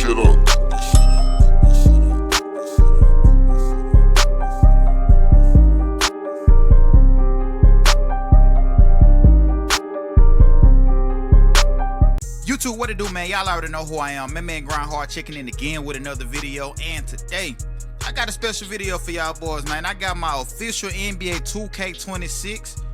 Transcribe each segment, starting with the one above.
shit up. YouTube, what it do, man? Y'all already know who I am. My man Grind Hard checking in again with another video. And today, I got a special video for y'all boys, man. I got my official NBA 2K26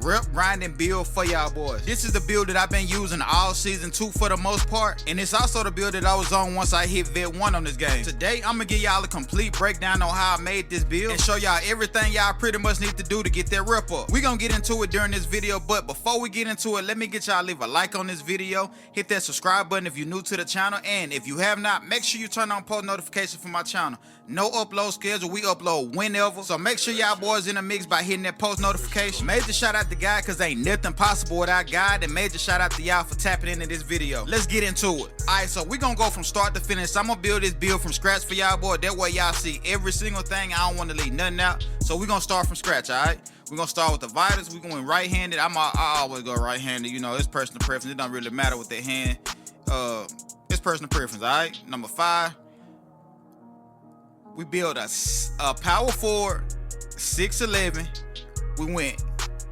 rep grinding build for y'all boys. This is the build that I've been using all season 2 for the most part, and it's also the build that I was on once I hit vet 1 on this game. Today I'm gonna give y'all a complete breakdown on how I made this build and show y'all everything y'all pretty much need to do to get that rep up. We gonna get into it during this video, but before we get into it, let me get y'all leave a like on this video, hit that subscribe button if you're new to the channel, and if you have not, make sure you turn on post notifications for my channel. No upload schedule, we upload whenever, so make sure y'all boys in the mix by hitting that post notification. Major shout out to God, cause ain't nothing possible without God, and major shout out to y'all for tapping into this video. Let's get into it. Alright, so we gonna go from start to finish. I'm gonna build this build from scratch for y'all boy, that way y'all see every single thing. I don't want to leave nothing out, so we gonna start from scratch. Alright, we're gonna start with the vitals. We're going right-handed. I always go right-handed, you know, it's personal preference. It don't really matter with that hand. It's personal preference. Alright, number 5, we build a power forward 6'11". We went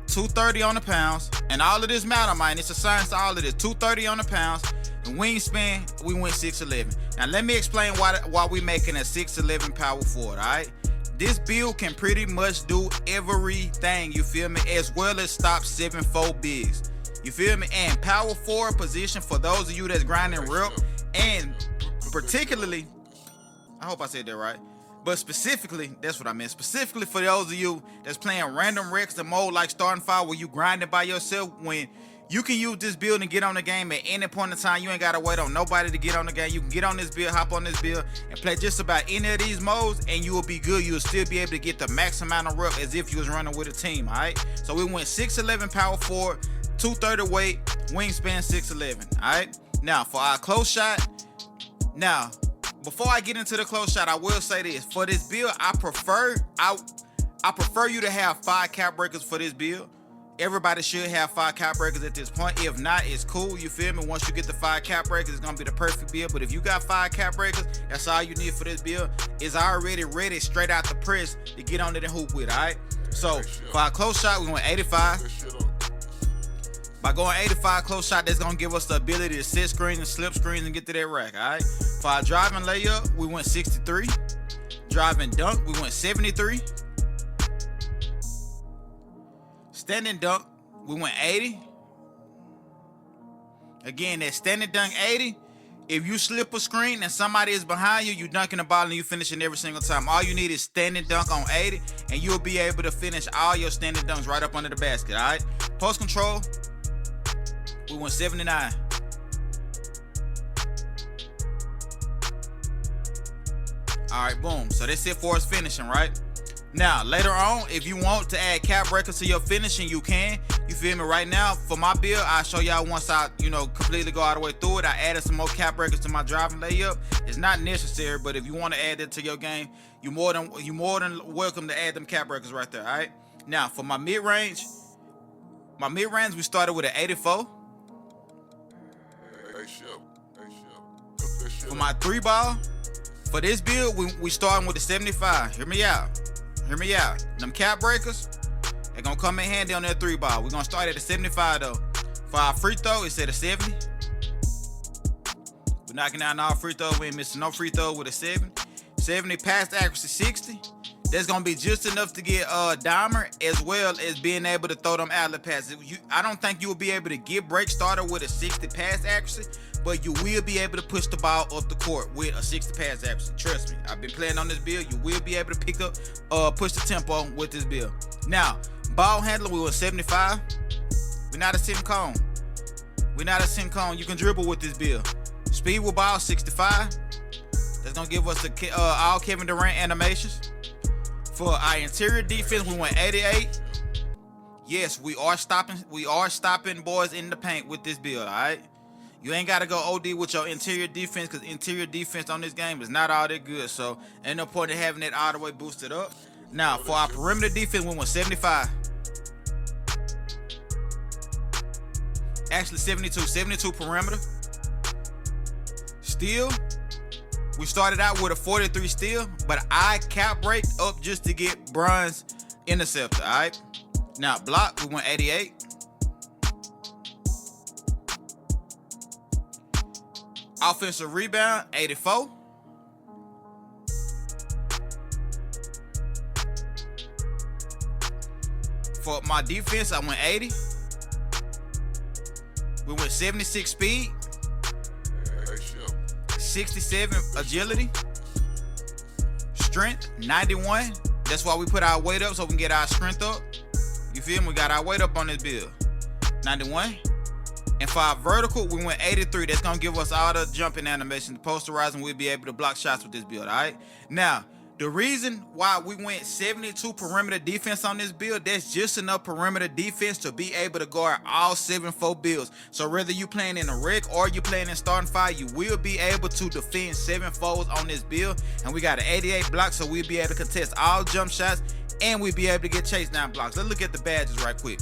230 on the pounds, and all of this matter, man. It's a science to all of this. 230 on the pounds, and wingspan, we went 6'11". Now let me explain why we making a 6'11" power forward. All right, this build can pretty much do everything, you feel me, as well as stop 7'4" bigs, you feel me. And power forward position, for those of you that's grinding rep, and particularly, I hope I said that right, but specifically, that's what I meant. Specifically for those of you that's playing random wrecks, the mode like starting fire where you grinding by yourself, when you can use this build and get on the game at any point in time. You ain't gotta wait on nobody to get on the game. You can get on this build, hop on this build, and play just about any of these modes, and you will be good. You will still be able to get the max amount of rep as if you was running with a team. All right, so we went 6'11" power forward, 230 weight, wingspan 6'11". All right, now for our close shot. Now, before I get into the close shot, I will say this. For this build, I prefer you to have 5 cap breakers for this build. Everybody should have 5 cap breakers at this point. If not, it's cool, you feel me? Once you get the 5 cap breakers, it's gonna be the perfect build. But if you got 5 cap breakers, that's all you need for this build. It's already ready straight out the press to get on it and hoop with, all right? So for our close shot, we went 85. By going 85 close shot, that's gonna give us the ability to set screens and slip screens and get to that rack, all right? For our driving layup, we went 63. Driving dunk, we went 73. Standing dunk, we went 80. Again, that standing dunk 80. If you slip a screen and somebody is behind you, you dunking the ball and you finishing every single time. All you need is standing dunk on 80, and you'll be able to finish all your standing dunks right up under the basket, all right? Post control, we went 79. All right, boom. So that's it for us finishing, right? Now, later on, if you want to add cap breakers to your finishing, you can. You feel me? Right now, for my build, I'll show y'all once I, completely go all the way through it. I added some more cap breakers to my driving layup. It's not necessary, but if you want to add that to your game, you're more than welcome to add them cap breakers right there, all right? Now, for my mid-range, we started with an 84. For my 3-ball, for this build, we starting with the 75. Hear me out. Them cap breakers, they're gonna come in handy on that 3-ball. We're gonna start at the 75 though. For our free throw, it's at a 70. We're knocking down all free throws. We ain't missing no free throw with a 70. 70 pass accuracy 60. That's gonna be just enough to get dimer, as well as being able to throw them outlet passes. I don't think you will be able to get break started with a 60 pass accuracy, but you will be able to push the ball up the court with a 60 pass accuracy. Trust me, I've been playing on this build. You will be able to pick up, push the tempo with this build. Now, ball handler, we were 75. We're not a sim cone. You can dribble with this build. Speed with ball, 65. That's gonna give us the all Kevin Durant animations. For our interior defense, we went 88. Yes, we are stopping boys in the paint with this build, all right? You ain't got to go OD with your interior defense, because interior defense on this game is not all that good. So ain't no point in having it all the way boosted up. Now, for our perimeter defense, we went 75. Actually, 72 perimeter. Steal, We started out with a 43 steel, but I cap break up just to get bronze interceptor, all right? Now, block, we went 88. Offensive rebound, 84. For my defense, I went 80. We went 76 speed. 67 agility. Strength, 91. That's why we put our weight up so we can get our strength up. You feel me? We got our weight up on this build. 91. And for our vertical, we went 83. That's going to give us all the jumping animation, the posterizing. We'll be able to block shots with this build, all right? Now, the reason why we went 72 perimeter defense on this build, that's just enough perimeter defense to be able to guard all 7-4 builds. So whether you playing in a rec or you playing in starting five, you will be able to defend 7-4s on this build. And we got an 88 block, so we'll be able to contest all jump shots, and we'll be able to get chase down blocks. Let's look at the badges right quick.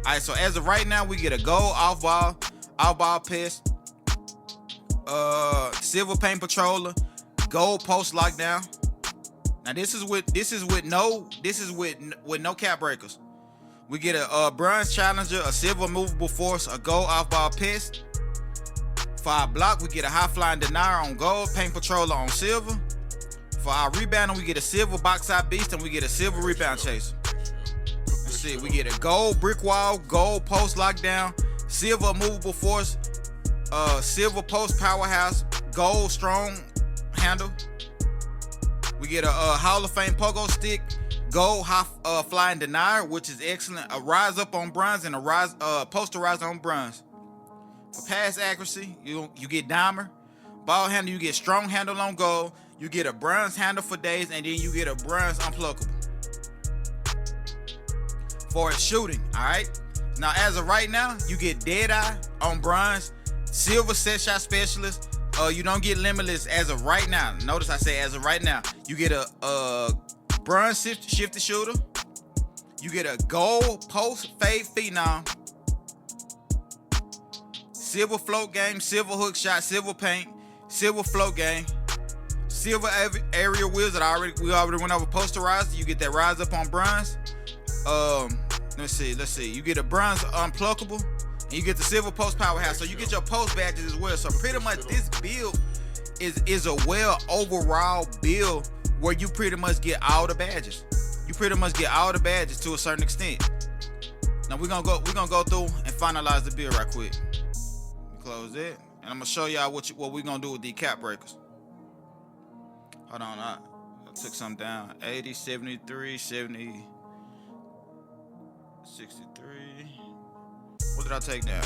All right, so as of right now, we get a gold off ball pass, silver paint patroller, gold post lockdown. Now this is with no cap breakers. We get a bronze challenger, a silver movable force, a gold off ball pest. For our block, we get a high flying denier on gold, paint patroller on silver. For our rebounding, we get a silver box out beast, and we get a silver rebound chaser. Let's see, we get a gold brick wall, gold post lockdown, silver movable force, silver post powerhouse, gold strong handle. We get a Hall of Fame pogo stick, gold high flying denier, which is excellent. A rise up on bronze and a rise posterizer on bronze. For pass accuracy, you get dimer. Ball handle, you get strong handle on gold. You get a bronze handle for days, and then you get a bronze unpluckable. For its shooting, all right? Now, as of right now, you get dead eye on bronze, silver set shot specialist. You don't get limitless as of right now. Notice I say as of right now. You get a bronze shifty shooter. You get a gold post fade phenom. Silver float game, silver hook shot, silver paint, silver float game, silver area wheels that we already went over posterized. You get that rise up on bronze. Let's see. You get a bronze unpluckable. And you get the silver post powerhouse, so you get your post badges as well. So pretty much this build is a well overall build where you pretty much get all the badges. You pretty much get all the badges to a certain extent. Now we're gonna go through and finalize the build right quick. Close it, and I'm gonna show y'all what we're gonna do with the cap breakers. Hold on, I took some down. 80, 73, 70, 63. What did I take down?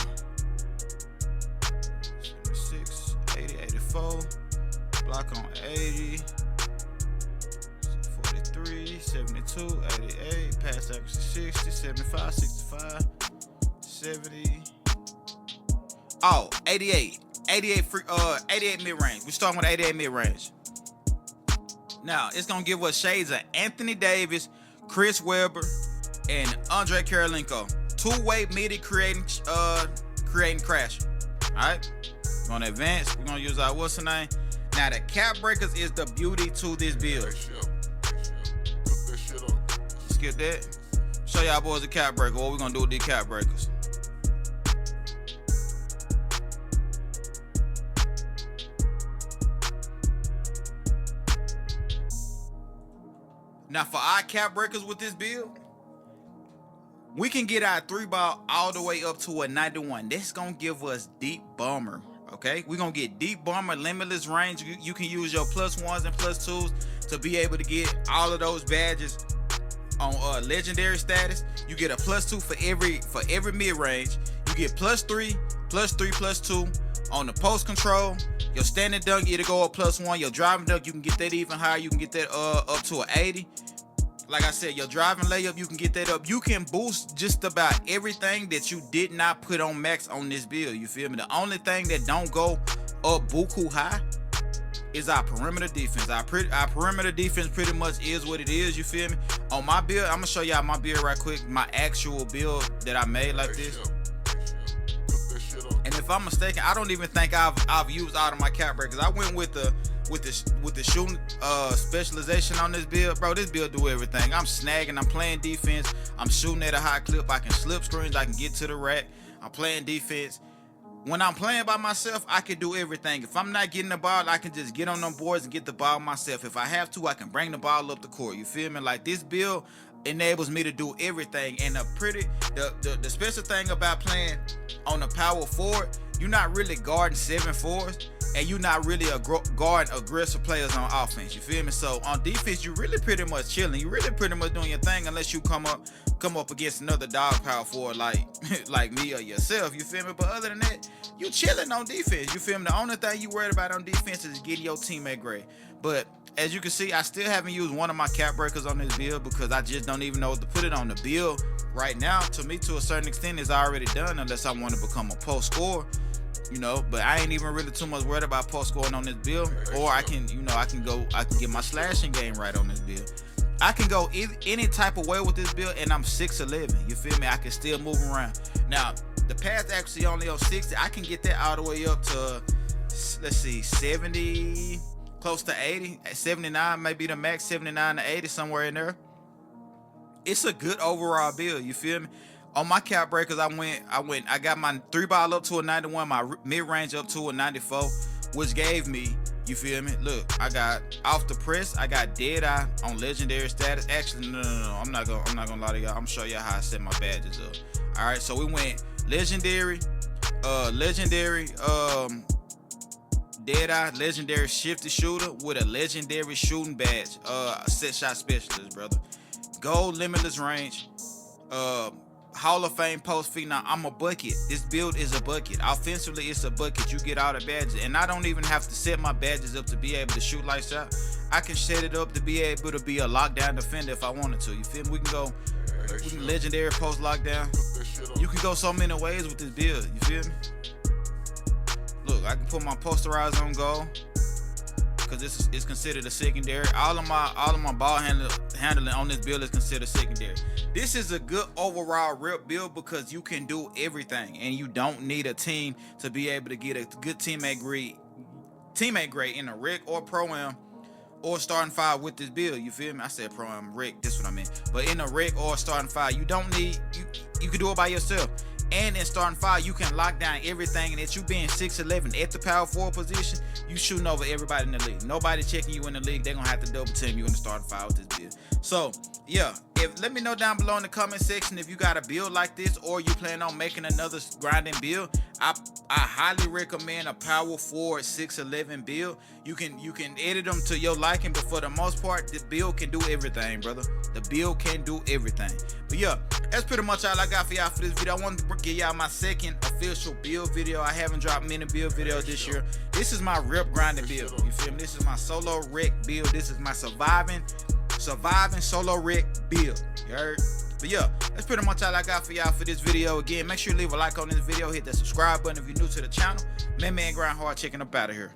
76, 80, 84. Block on 80. 43, 72, 88. Pass accuracy 60, 75, 65, 70. Oh, 88. 88 mid-range. We're starting with 88 mid-range. Now, it's going to give us shades of Anthony Davis, Chris Webber, and Andre Karolinko. Two-way midi creating crash. Alright? We're gonna advance. We're gonna use our what's the name. Now the cap breakers is the beauty to this build. Skip that. Show y'all boys the cap breaker. What we're gonna do with these cap breakers. Now for our cap breakers with this build, we can get our 3-ball all the way up to a 91. That's gonna give us deep bomber, okay? We're gonna get deep bomber, limitless range. You can use your +1s and +2s to be able to get all of those badges on legendary status. You get a +2 for every mid-range. You get +3, +3, +2 on the post control. Your standing dunk, it'll go up +1. Your driving dunk, you can get that even higher. You can get that up to an 80. Like I said, your driving layup, you can get that up. You can boost just about everything that you did not put on max on this build. You feel me? The only thing that don't go up buku high is our perimeter defense. Our perimeter defense pretty much is what it is. You feel me? On my build, I'm gonna show y'all my build right quick. My actual build that I made like this. And if if I'm mistaken, I don't even think I've used all of my cap breakers. I went with the shooting specialization on this build, bro. This build do everything. I'm snagging, I'm playing defense, I'm shooting at a high clip, I can slip screens, I can get to the rack, I'm playing defense. When I'm playing by myself, I can do everything. If I'm not getting the ball, I can just get on them boards and get the ball myself. If I have to, I can bring the ball up the court. You feel me? Like, this build enables me to do everything. And the special thing about playing on the power forward, you're not really guarding 7-4s, and you're not really guarding aggressive players on offense. You feel me? So on defense, you really pretty much chilling. You really pretty much doing your thing, unless you come up against another dog power forward like me or yourself. You feel me? But other than that, you chilling on defense. You feel me? The only thing you worried about on defense is getting your teammate grade. But as you can see, I still haven't used one of my cap breakers on this build because I just don't even know what to put it on. The build right now, to me, to a certain extent, is already done, unless I want to become a post scorer. You know, but I ain't even really too much worried about post scoring on this build. Or I can get my slashing game right on this build. I can go any type of way with this build, and I'm 6'11". You feel me? I can still move around. Now, the pass actually only on 60. I can get that all the way up to, let's see, 70, close to 80. 79 maybe the max, 79 to 80, somewhere in there. It's a good overall build. You feel me? On my cap breakers, I got my 3-ball up to a 91, my mid-range up to a 94, which gave me, you feel me? Look, I got off the press, I got dead eye on legendary status. Actually, no, I'm not gonna lie to y'all. I'm gonna show y'all how I set my badges up. All right, so we went legendary, dead eye, legendary shifty shooter with a legendary shooting badge, set shot specialist, brother. Gold limitless range, Hall of Fame post feed. Now, I'm a bucket. This build is a bucket. Offensively, it's a bucket. You get all the badges, and I don't even have to set my badges up to be able to shoot lights out. I can set it up to be able to be a lockdown defender if I wanted to. You feel me? We can go legendary post lockdown. You can go so many ways with this build. You feel me? Look, I can put my posterize on goal, because this is considered a secondary. All of my ball handling on this build is considered secondary. This is a good overall rip build because you can do everything, and you don't need a team to be able to get a good teammate grade in a rec or pro-am or starting five with this build. You feel me? I said pro-am, rec, this is what I meant. But in a rec or starting five, you don't need, you can do it by yourself. And in starting five, you can lock down everything, and that you being 6'11" at the power forward position, you shooting over everybody in the league. Nobody checking you in the league. They're gonna have to double team you in the starting five with this build. So yeah, let me know down below in the comment section if you got a build like this, or you plan on making another grinding build. I highly recommend a power forward 6'11" build. You can edit them to your liking, but for the most part, the build can do everything, brother. The build can do everything. But yeah, that's pretty much all I got for y'all for this video. I wanted to give y'all my second official build video. I haven't dropped many build videos this year. This is my rip grinding build. You feel me? This is my solo rec build. This is my surviving solo rec build. You heard? But yeah, that's pretty much all I got for y'all for this video. Again, make sure you leave a like on this video. Hit that subscribe button if you're new to the channel. Man Grind Hard, checking up out of here.